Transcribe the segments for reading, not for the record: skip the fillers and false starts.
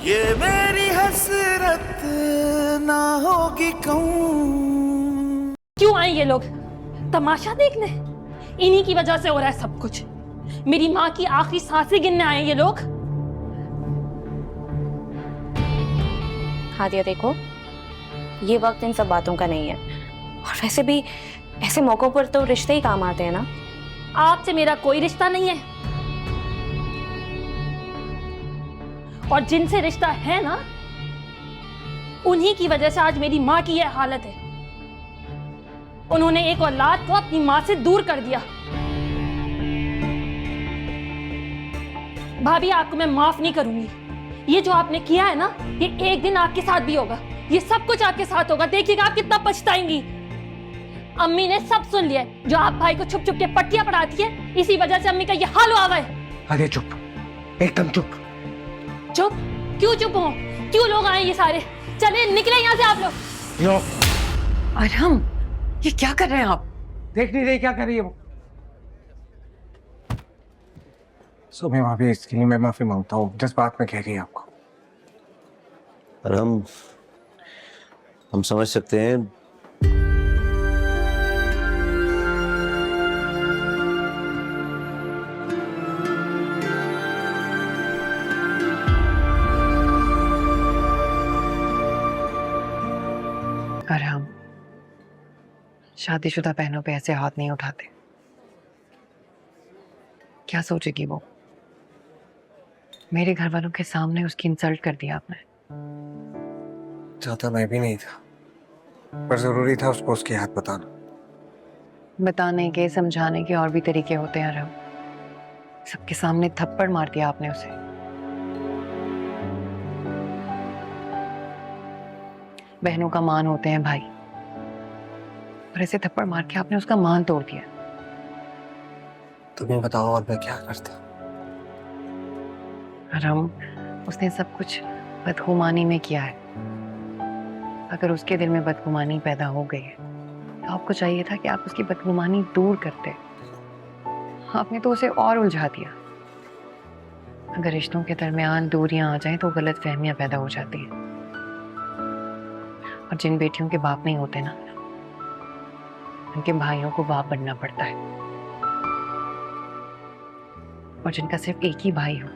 ये मेरी हसरत ना होगी कहूँ। क्यों आए ये लोग? तमाशा देखने? इन्हीं की वजह से हो रहा है सब कुछ। मेरी माँ की आखिरी सांसें गिनने आए ये लोग। हादिया देखो, ये वक्त इन सब बातों का नहीं है। और वैसे भी ऐसे मौकों पर तो रिश्ते ही काम आते हैं ना। आपसे मेरा कोई रिश्ता नहीं है, और जिनसे रिश्ता है ना, उन्हीं की वजह से आज मेरी माँ की यह हालत है। उन्होंने एक औलाद को अपनी माँ से दूर कर दिया। भाभी, आपको मैं माफ नहीं करूंगी। ये जो आपने किया है ना, ये एक दिन आपके साथ भी होगा। ये सब कुछ आपके साथ होगा। देखिएगा आप कितना पछताएंगी। अम्मी ने सब सुन लिया है। जो आप भाई को छुप छुप के पट्टियां पढ़ाती है, इसी वजह से अम्मी का ये हाल हुआ है। अरे चुप, एकदम चुप। चुप? क्यों चुप हो? क्यों लोग आए ये सारे? चले निकले यहाँ से आप लोग। लो, अरहम, ये क्या कर रहे हैं आप? देख नहीं रही क्या कर रही है वो? सुबह भाभी, इसके लिए मैं माफी मांगता हूँ जिस बात में कह रही है आपको। और हम समझ सकते हैं। अरहम, शादीशुदा बहनों पे ऐसे हाथ नहीं उठाते। क्या सोचेगी वो? मेरे घर वालों के सामने उसकी इंसल्ट कर दिया आपने। चाहता मैं भी नहीं था, पर जरूरी था उसको उसकी हाथ बताना। बताने के, समझाने के और भी तरीके होते हैं अरहम। सबके सामने थप्पड़ मार दिया आपने उसे। बहनों का मान होते हैं भाई, और ऐसे थप्पड़ मार के आपने उसका मान तोड़ दिया। तुम्हें बताओ और मैं क्या करता। अरहम, उसने सब कुछ बदगुमानी में किया है। अगर उसके दिल में बदगुमानी पैदा हो गई है, तो आपको चाहिए था कि आप उसकी बदगुमानी दूर करते। आपने तो उसे और उलझा दिया। अगर रिश्तों के दरमियान दूरियां आ जाएं तो गलत फहमियां पैदा हो जाती हैं। और जिन बेटियों के बाप नहीं होते ना, उनके भाइयों को बाप बनना पड़ता है। और जिनका सिर्फ एक ही भाई हो,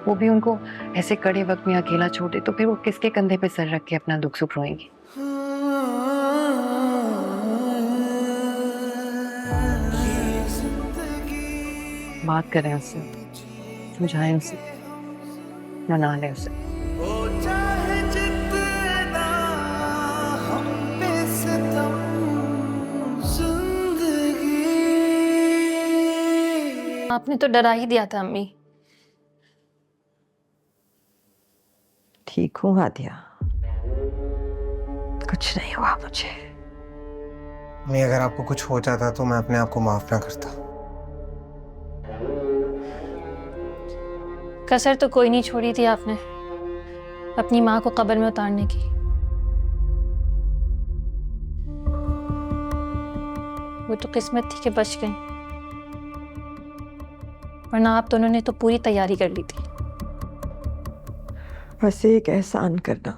वो भी उनको ऐसे कड़े वक्त में अकेला छोड़ दे, तो फिर वो किसके कंधे पे सर रख के अपना दुख सुख रोएंगी? बात करें उससे, समझाएं उसे, मना ले उसे। हो चाहे जितना हम पे सितम, जिंदगी। आपने तो डरा ही दिया था अम्मी। ठीक हूँ हादिया, कुछ नहीं हुआ मुझे। मैं अगर आपको कुछ हो जाता तो मैं अपने आप को माफ ना करता। कसर तो कोई नहीं छोड़ी थी आपने अपनी माँ को कब्र में उतारने की। वो तो किस्मत थी कि बच गई, वरना आप दोनों ने तो पूरी तैयारी कर ली थी। बस एक एहसान करना,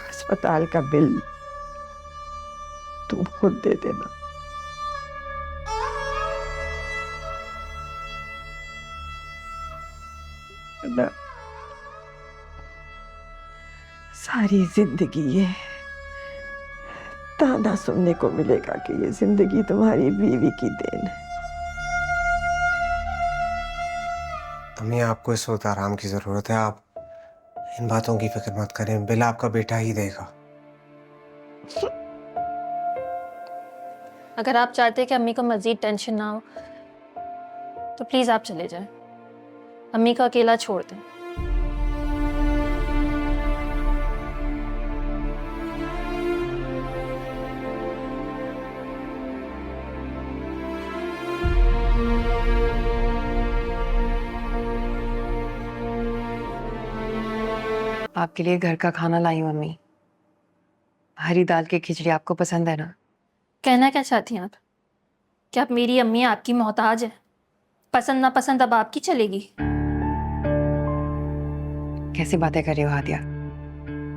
अस्पताल का बिल तुम खुद दे देना। ना, सारी जिंदगी ये ताना सुनने को मिलेगा कि ये जिंदगी तुम्हारी बीवी की देन है। अम्मी, आपको इस वक्त आराम की जरूरत है। आप इन बातों की फिक्र मत करें, बिल आपका बेटा ही देगा। अगर आप चाहते हैं कि अम्मी को मजीद टेंशन ना हो, तो प्लीज आप चले जाएं। अम्मी को अकेला छोड़ दें। आपके लिए घर का खाना लाई हूँ अम्मी। हरी दाल की खिचड़ी आपको पसंद है ना? कहना क्या चाहती हैं आप? कि आप मेरी अम्मी आपकी मोहताज है? पसंद ना पसंद अब आपकी चलेगी। कैसी बातें कर रही हो हादिया?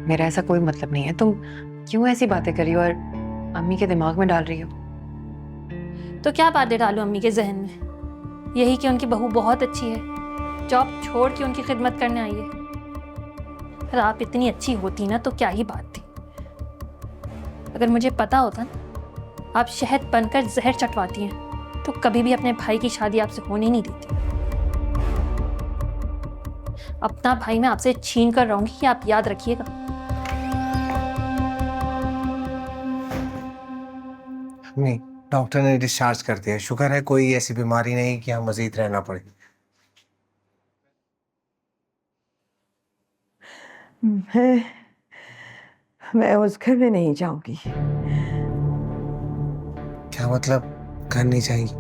मेरा ऐसा कोई मतलब नहीं है। तुम क्यों ऐसी बातें कर रही हो और अम्मी के दिमाग में डाल रही हो? तो क्या बातें डालूं अम्मी के जहन में? यही कि उनकी बहू बहुत अच्छी है, जॉब छोड़ के उनकी खिदमत करने आई है। अगर आप इतनी अच्छी होती ना तो क्या ही बात थी। अगर मुझे पता होता ना आप शहद बनकर जहर चटवाती हैं तो कभी भी अपने भाई की शादी आपसे होने नहीं देती। अपना भाई मैं आपसे छीन कर रहूंगी, ये आप याद रखिएगा। नहीं, डॉक्टर ने डिस्चार्ज कर दिया। शुक्र है कोई ऐसी बीमारी नहीं कि हम मजीद रहना पड़े। मैं उस घर में नहीं जाऊंगी। क्या मतलब घर नहीं जाएंगी?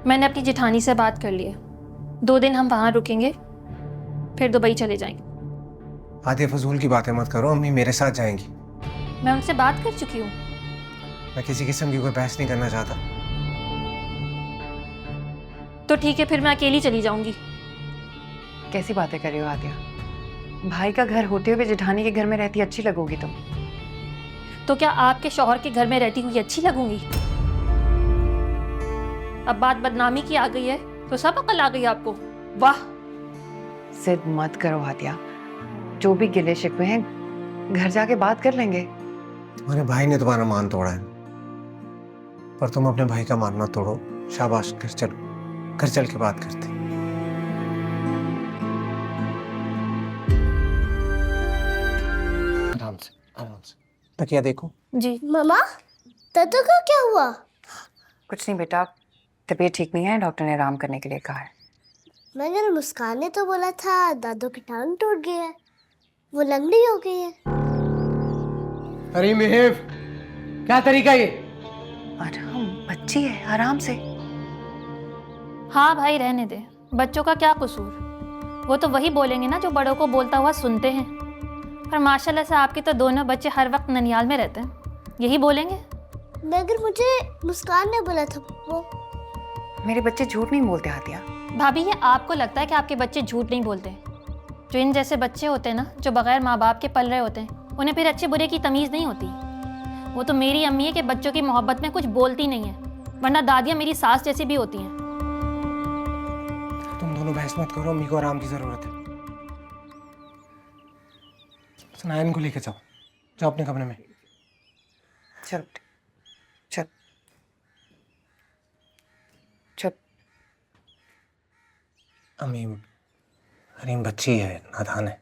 मैंने अपनी जेठानी से बात कर ली है, 2 दिन हम वहां रुकेंगे, फिर दुबई चले जाएंगे। आधे फजूल की बातें मत करो, अम्मी मेरे साथ जाएंगी। मैं उनसे बात कर चुकी हूँ। मैं किसी किस्म की कोई बहस नहीं करना चाहता। तो ठीक है, फिर मैं अकेली चली जाऊंगी। कैसी बातें कर रही हो हादिया? भाई का घर होते हुए जेठानी के घर में रहती अच्छी लगोगी तुम? तो क्या आपके शौहर के घर में रहती हुई अच्छी लगूंगी? अब बात बदनामी की आ गई है तो सब अकल आ गई आपको? वाह! जिद मत करो हादिया, जो भी गिले शिकवे हैं घर जाके बात कर लेंगे। तुम्हारे भाई ने तुम्हारा मान तोड़ा है, पर तुम अपने भाई का मान मत तोड़ो। शाबाश, घर चलो, घर चल के बात करते। आराम से, आराम से। तकिया देखो। जी। मामा, दादू का क्या हुआ? कुछ नहीं बेटा, तबीयत ठीक नहीं है, डॉक्टर ने आराम करने के लिए कहा है। मगर मुस्कान ने तो बोला था दादू की टांग टूट गई है, वो लंगड़ी हो गई है। अरे मेहव, क्या तरीका ये? आराम, बच्ची है, आराम से। हाँ भाई, रहने दे, बच्चों का क्या कसूर? वो तो वही बोलेंगे ना जो बड़ों को बोलता हुआ सुनते हैं। और माशाल्लाह से आपके तो दोनों बच्चे हर वक्त ननियाल में रहते हैं, यही बोलेंगे। मगर मुझे मुस्कान ने बोला था वो। मेरे बच्चे झूठ नहीं बोलते हादिया। भाभी, ये आपको लगता है कि आपके बच्चे झूठ नहीं बोलते? जो इन जैसे बच्चे होते हैं ना, जो बगैर माँ बाप के पल रहे होते हैं, उन्हें फिर अच्छे बुरे की तमीज़ नहीं होती। वो तो मेरी अम्मी है कि बच्चों की मोहब्बत में कुछ बोलती नहीं है, वरना दादियाँ मेरी सास जैसी भी होती हैं। तुम दोनों बहस मत करो, अम्मी को आराम की जरूरत है। सनायन को लेके जाओ, जाओ अपने कमरे में। चल चल चल। अम्मी, हरीम बच्ची है, नादान है,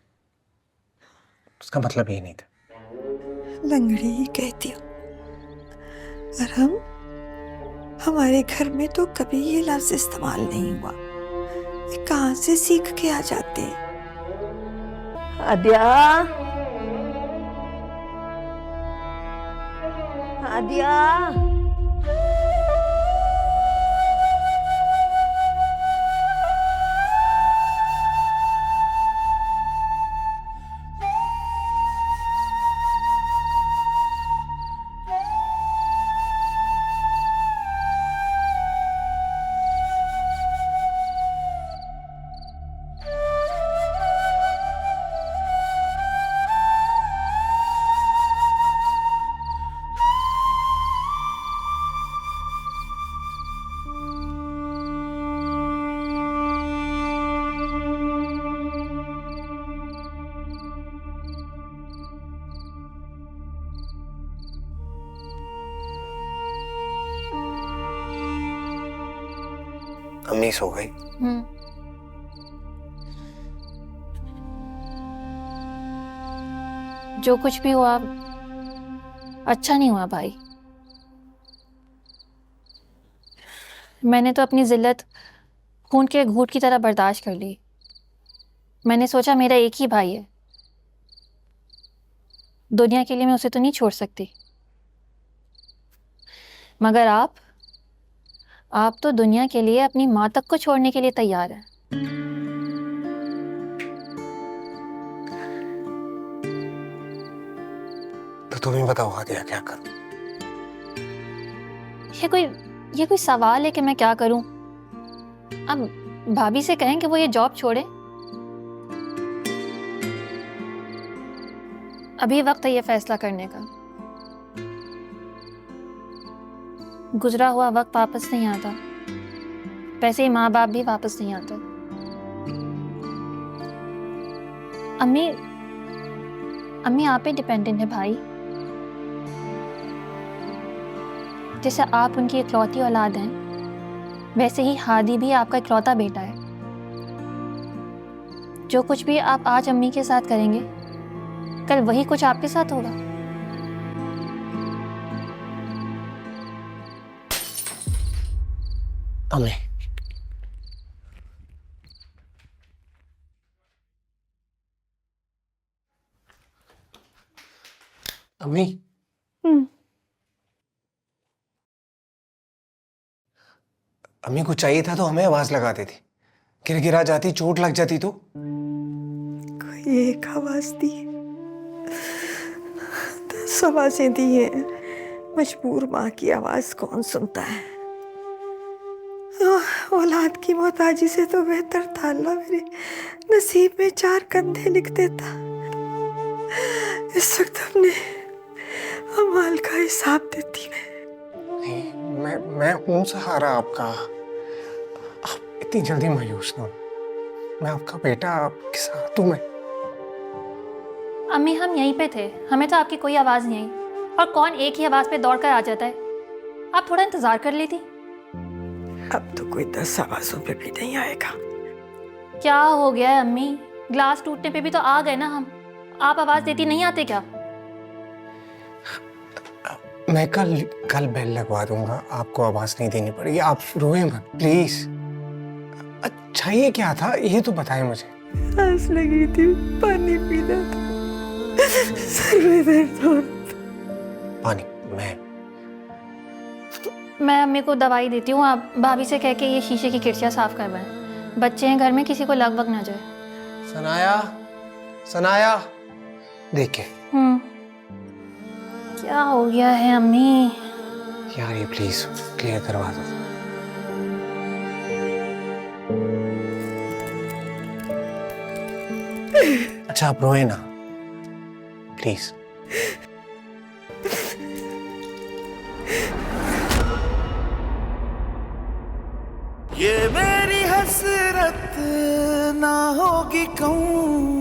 उसका मतलब ये नहीं था। लंगड़ी ही कहती हूँ, और हमारे घर में तो कभी ये लफ्ज इस्तेमाल नहीं हुआ। ये कहाँ से सीख के आ जाते हैं? आद्या, आद्या, अम्मी सो गई। जो कुछ भी हुआ अच्छा नहीं हुआ भाई। मैंने तो अपनी जिल्लत खून के घूंट की तरह बर्दाश्त कर ली। मैंने सोचा मेरा एक ही भाई है, दुनिया के लिए मैं उसे तो नहीं छोड़ सकती। मगर आप तो दुनिया के लिए अपनी माँ तक को छोड़ने के लिए तैयार हैं। तो तुम ही बताओ हादिया, क्या करूं? ये कोई सवाल है कि मैं क्या करूं? अब भाभी से कहें कि वो ये जॉब छोड़े। अभी वक्त है ये फैसला करने का। गुजरा हुआ वक्त वापस नहीं आता, वैसे ही माँ बाप भी वापस नहीं आते। अम्मी आप पे डिपेंडेंट है भाई। जैसे आप उनकी इकलौती औलाद हैं, वैसे ही हादी भी आपका इकलौता बेटा है। जो कुछ भी आप आज अम्मी के साथ करेंगे, कल वही कुछ आपके साथ होगा। अम्मी, अम्मी, अम्मी को चाहिए था तो हमें आवाज लगा देती। गिरा जाती, चोट लग जाती तो। कोई एक आवाज दी, 10 आवाजें दी है। मजबूर माँ की आवाज कौन सुनता है? औलाद की मोहताजी से तो बेहतर था अल्लाह मेरे नसीब में 4 कंधे लिख देता। इस वक्त हमने अमाल का हिसाब देती नहीं, मैं हूं सहारा आपका। आप इतनी जल्दी मायूस ना हो। मैं आपका बेटा, आपके साथ हूं मैं। अम्मी हम यहीं पे थे, हमें तो आपकी कोई आवाज़ नहीं आई। और कौन एक ही आवाज़ पे दौड़ कर आ जाता है? आप थोड़ा इंतज़ार कर लेती। अब तो कोई 10 आवाजों पे भी नहीं आएगा। क्या हो गया है अम्मी? ग्लास टूटने पे भी तो आ गए ना हम। आप आवाज़ देती नहीं आते क्या? मैं कल बेल लगवा दूंगा, आपको आवाज नहीं देनी पड़ेगी। आप रोए मत प्लीज। अच्छा ये क्या था ये तो बताएं मुझे। प्यास लगी थी, पानी पीना था, सर में दर्द हो। पानी? मैं अम्मी को दवाई देती हूँ, आप भाभी से कह के ये शीशे की खिड़कियाँ साफ करवाएं। बच्चे हैं घर में, किसी को लग वग ना जाए। सनाया देखे। क्या हो गया है अम्मी? यार ये प्लीज क्लियर करवा दो। अच्छा आप रोए ना प्लीज। ये मेरी हसरत ना होगी कहूँ